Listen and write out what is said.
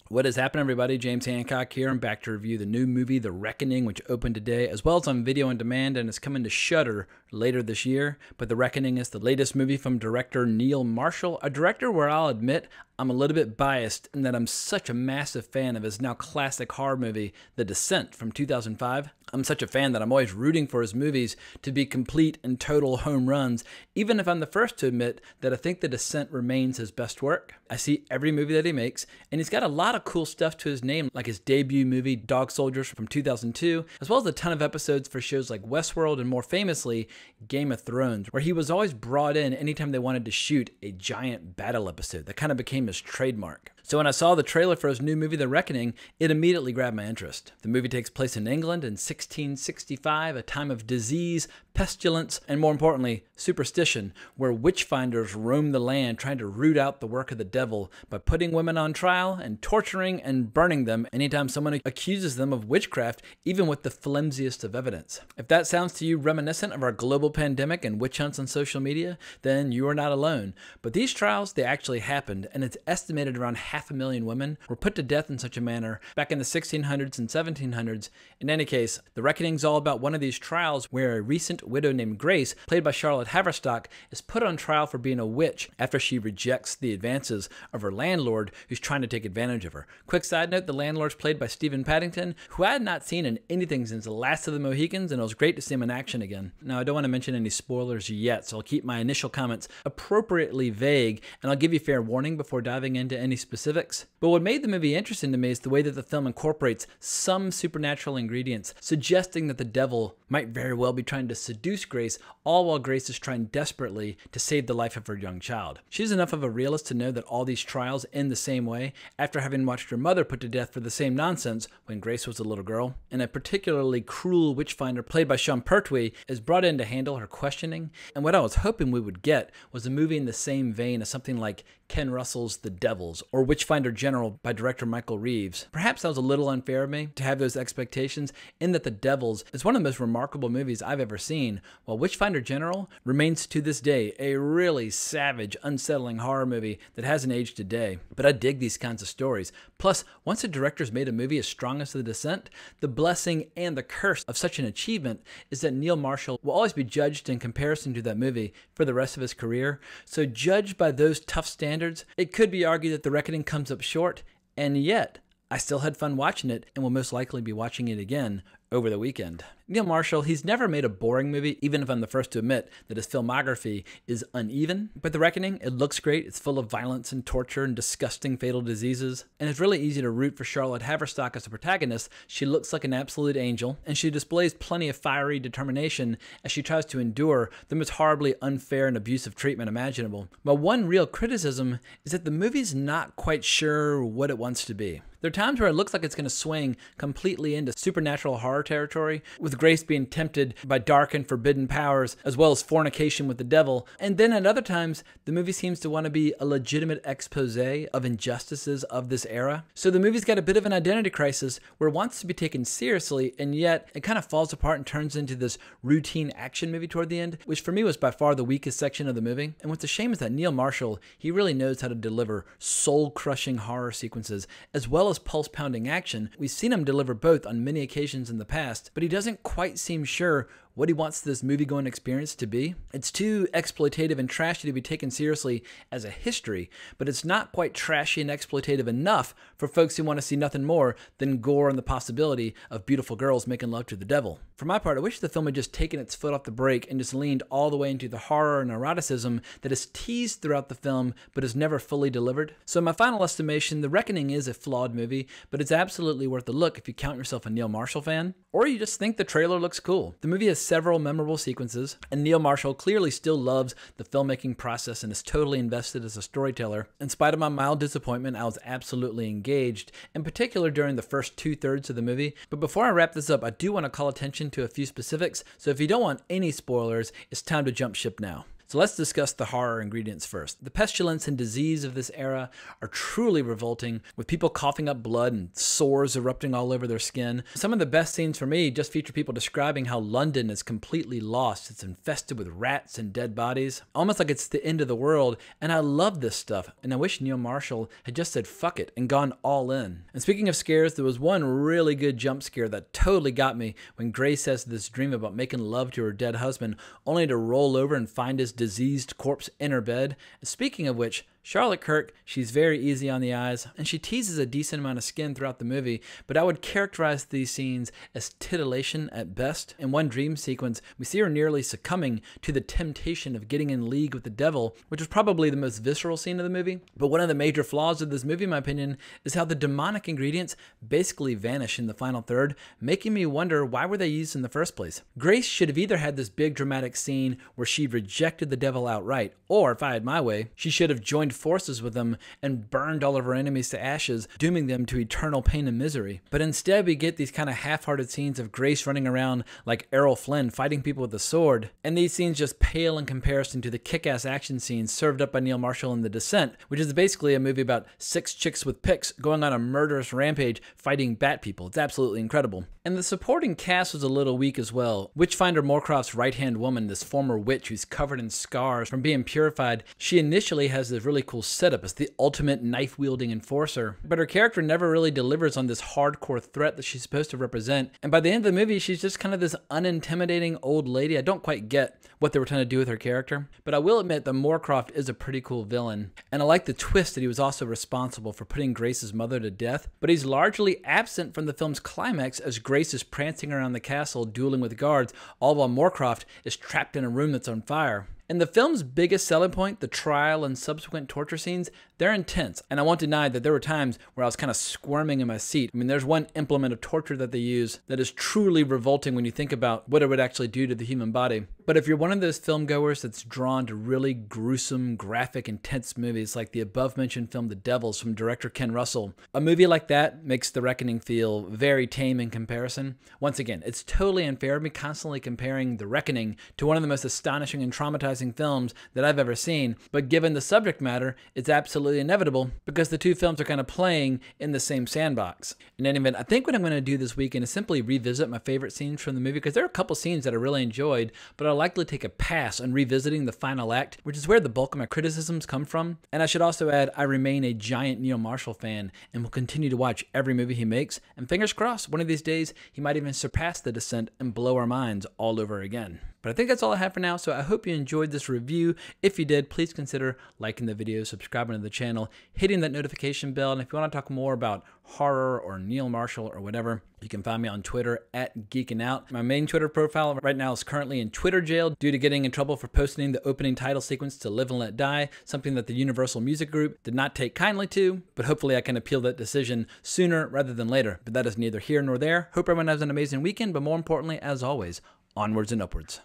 What is happening, everybody? James Hancock here. I'm back to review the new movie, The Reckoning, which opened today, as well as on video on demand, and is coming to Shudder later this year. But The Reckoning is the latest movie from director Neil Marshall, a director where I'll admit I'm a little bit biased in that I'm such a massive fan of his now classic horror movie, The Descent from 2005. I'm such a fan that I'm always rooting for his movies to be complete and total home runs, even if I'm the first to admit that I think The Descent remains his best work. I see every movie that he makes, and he's got a lot of cool stuff to his name, like his debut movie, Dog Soldiers from 2002, as well as a ton of episodes for shows like Westworld and more famously, Game of Thrones, where he was always brought in anytime they wanted to shoot a giant battle episode. That kind of became his trademark. So when I saw the trailer for his new movie, The Reckoning, it immediately grabbed my interest. The movie takes place in England in 1665, a time of disease, pestilence, and more importantly, superstition, where witchfinders roam the land trying to root out the work of the devil by putting women on trial and torturing and burning them anytime someone accuses them of witchcraft, even with the flimsiest of evidence. If that sounds to you reminiscent of our global pandemic and witch hunts on social media, then you are not alone. But these trials, they actually happened, and it's estimated around 500,000 women were put to death in such a manner back in the 1600s and 1700s. In any case, The Reckoning's all about one of these trials where a recent widow named Grace, played by Charlotte Haverstock, is put on trial for being a witch after she rejects the advances of her landlord who's trying to take advantage of her. Quick side note, the landlord's played by Stephen Paddington, who I had not seen in anything since The Last of the Mohicans, and it was great to see him in action again. Now, I don't want to mention any spoilers yet, so I'll keep my initial comments appropriately vague, and I'll give you fair warning before diving into any specifics. But what made the movie interesting to me is the way that the film incorporates some supernatural ingredients, suggesting that the devil might very well be trying to seduce Grace, all while Grace is trying desperately to save the life of her young child. She's enough of a realist to know that all these trials end the same way after having watched her mother put to death for the same nonsense when Grace was a little girl. And a particularly cruel witchfinder played by Sean Pertwee is brought in to handle her questioning. And what I was hoping we would get was a movie in the same vein as something like Ken Russell's The Devils or Witchfinder General by director Michael Reeves. Perhaps that was a little unfair of me to have those expectations, in that The Devils is one of the most remarkable movies I've ever seen, while Witchfinder General remains to this day a really savage, unsettling horror movie that hasn't aged today. But I dig these kinds of stories. Plus, once a director's made a movie as strong as The Descent, the blessing and the curse of such an achievement is that Neil Marshall will always be judged in comparison to that movie for the rest of his career. So judged by those tough standards, it could be argued that The Reckoning comes up short, and yet I still had fun watching it and will most likely be watching it again over the weekend. Neil Marshall, he's never made a boring movie, even if I'm the first to admit that his filmography is uneven. But The Reckoning, it looks great. It's full of violence and torture and disgusting fatal diseases. And it's really easy to root for Charlotte Haverstock as a protagonist. She looks like an absolute angel, and she displays plenty of fiery determination as she tries to endure the most horribly unfair and abusive treatment imaginable. But one real criticism is that the movie's not quite sure what it wants to be. There are times where it looks like it's going to swing completely into supernatural horror territory, with Grace being tempted by dark and forbidden powers, as well as fornication with the devil. And then at other times, the movie seems to want to be a legitimate expose of injustices of this era. So the movie's got a bit of an identity crisis where it wants to be taken seriously, and yet it kind of falls apart and turns into this routine action movie toward the end, which for me was by far the weakest section of the movie. And what's a shame is that Neil Marshall, he really knows how to deliver soul-crushing horror sequences, as well as pulse-pounding action. We've seen him deliver both on many occasions in the past, but he doesn't quite seem sure what he wants this movie-going experience to be. It's too exploitative and trashy to be taken seriously as a history, but it's not quite trashy and exploitative enough for folks who want to see nothing more than gore and the possibility of beautiful girls making love to the devil. For my part, I wish the film had just taken its foot off the brake and just leaned all the way into the horror and eroticism that is teased throughout the film but is never fully delivered. So in my final estimation, The Reckoning is a flawed movie, but it's absolutely worth a look if you count yourself a Neil Marshall fan, or you just think the trailer looks cool. The movie has several memorable sequences, and Neil Marshall clearly still loves the filmmaking process and is totally invested as a storyteller. In spite of my mild disappointment, I was absolutely engaged, in particular during the first 2/3 of the movie. But before I wrap this up, I do want to call attention to a few specifics, so if you don't want any spoilers, it's time to jump ship now. So let's discuss the horror ingredients first. The pestilence and disease of this era are truly revolting, with people coughing up blood and sores erupting all over their skin. Some of the best scenes for me just feature people describing how London is completely lost. It's infested with rats and dead bodies, almost like it's the end of the world, and I love this stuff, and I wish Neil Marshall had just said fuck it and gone all in. And speaking of scares, there was one really good jump scare that totally got me when Grace has this dream about making love to her dead husband, only to roll over and find his diseased corpse in her bed. And speaking of which, Charlotte Kirk, she's very easy on the eyes, and she teases a decent amount of skin throughout the movie, but I would characterize these scenes as titillation at best. In one dream sequence, we see her nearly succumbing to the temptation of getting in league with the devil, which was probably the most visceral scene of the movie. But one of the major flaws of this movie, in my opinion, is how the demonic ingredients basically vanish in the final third, making me wonder why were they used in the first place. Grace should have either had this big dramatic scene where she rejected the devil outright, or if I had my way, she should have joined forces with them and burned all of her enemies to ashes, dooming them to eternal pain and misery. But instead we get these kind of half-hearted scenes of Grace running around like Errol Flynn fighting people with a sword, and these scenes just pale in comparison to the kick-ass action scenes served up by Neil Marshall in The Descent, which is basically a movie about 6 chicks with picks going on a murderous rampage fighting bat people. It's absolutely incredible. And the supporting cast was a little weak as well. Witchfinder Moorcroft's right-hand woman, this former witch who's covered in scars from being purified, she initially has this really cool setup as the ultimate knife-wielding enforcer, but her character never really delivers on this hardcore threat that she's supposed to represent, and by the end of the movie she's just kind of this unintimidating old lady. I don't quite get what they were trying to do with her character, but I will admit that Moorcroft is a pretty cool villain, and I like the twist that he was also responsible for putting Grace's mother to death, but he's largely absent from the film's climax as Grace is prancing around the castle dueling with guards, all while Moorcroft is trapped in a room that's on fire. And the film's biggest selling point, the trial and subsequent torture scenes, they're intense. And I won't deny that there were times where I was kind of squirming in my seat. I mean, there's one implement of torture that they use that is truly revolting when you think about what it would actually do to the human body. But if you're one of those film goers that's drawn to really gruesome, graphic, intense movies like the above-mentioned film The Devils from director Ken Russell, a movie like that makes The Reckoning feel very tame in comparison. Once again, it's totally unfair of me constantly comparing The Reckoning to one of the most astonishing and traumatizing films that I've ever seen, but given the subject matter, it's absolutely inevitable because the two films are kind of playing in the same sandbox. In any event, I think what I'm going to do this weekend is simply revisit my favorite scenes from the movie, because there are a couple scenes that I really enjoyed, but I'll likely take a pass on revisiting the final act, which is where the bulk of my criticisms come from. And I should also add, I remain a giant Neil Marshall fan and will continue to watch every movie he makes, and fingers crossed, one of these days he might even surpass The Descent and blow our minds all over again. But I think that's all I have for now, so I hope you enjoyed this review. If you did, please consider liking the video, subscribing to the channel, hitting that notification bell, and if you want to talk more about horror or Neil Marshall or whatever, you can find me on Twitter at Geeking Out. My main Twitter profile right now is currently in Twitter jail due to getting in trouble for posting the opening title sequence to Live and Let Die, something that the Universal Music Group did not take kindly to, but hopefully I can appeal that decision sooner rather than later. But that is neither here nor there. Hope everyone has an amazing weekend, but more importantly, as always, onwards and upwards.